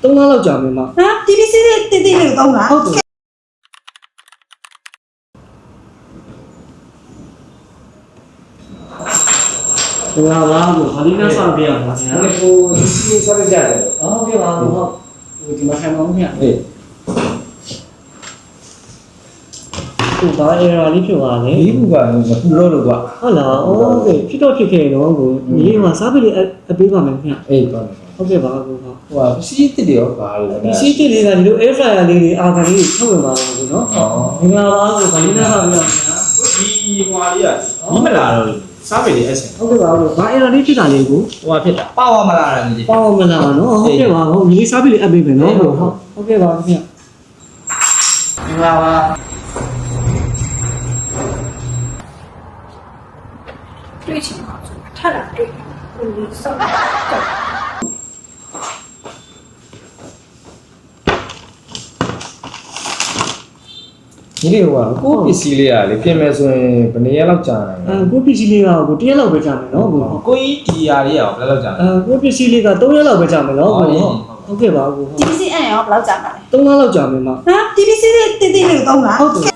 3လလောက်ကြာမယ်မ ဟာ TBC လေးတိတိလေး3လား ဟုတ်တယ်ဟိုဟာကိုဟာဒီနာဆောင်ပြရပါဗျာ ဟိုစီးစားကြတယ် ဟုတ်ကဲ့ပါဟုတ်ဟိုဒီမှာထိုင်ပါဦးခင်ဗျ ဟေး ဟိုဘာအေရာလေးဖြစ်သွားလဲ ဒီဘူးကမပူတော့လို့ကွာ ဟုတ်လားဟုတ်ကဲ့ဖြစ်တော့ဖြစ်ခဲ့တော့ကိုဒီမှာစားပလေးအပေးပါမယ်ခင်ဗျ အေးကောင်းတယ် ဟုတ်ကဲ့ပါကိုဟုတ် ဟိုကစီးတစ်တွေရောပါလို့ ဒီစီးတစ်လေးကဒီလို air fryer လေးတွေအာဂန်လေးထုတ်ဝင်ပါတော့ကိုနော် อ๋อ မင်္ဂလာပါကိုဗာလီနာဆောင်ပြရခင်ဗျာ ဒီဟွာလေးကဒီမလာတော့စားပေလေးအဆင် ဟုတ်ကဲ့ပါဟုတ်ဘာအေရာလေးဖြစ်တာလေးကို ဟွာဖြစ်တာပါဝါမလာတာကြီး ပေါမလာနော်ဟုတ်ကဲ့ပါဟုတ်ဒီလေးစားပလေးအပေးမယ်နော်ဟုတ်ကဲ့ပါခင်ဗျ မင်္ဂလာပါ တွေ့ချင်ပါထပ်လာတွေ့ကိုလေးစောက် ဒီလေးဟိုကကိုပစ္စည်းလေးကလေပြင်မယ်ဆိုရင်ဘယ်နည်းလောက်ကြာနိုင်လဲ ကိုပစ္စည်းလေးကကို1ရက်လောက်ပဲကြာမယ်နော်ကို ကိုကြီးဒီယာလေးရောဘယ်လောက်ကြာလဲ ကိုပစ္စည်းလေးက3ရက်လောက်ပဲကြာမယ်နော်ကိုဟုတ်ကဲ့ပါကို TBC အဲ့ရောဘယ်လောက်ကြာမှာလဲ 3လလောက်ကြာမယ်မ ဟာ TBC လေးတိတိလေး3လား ဟုတ်တယ်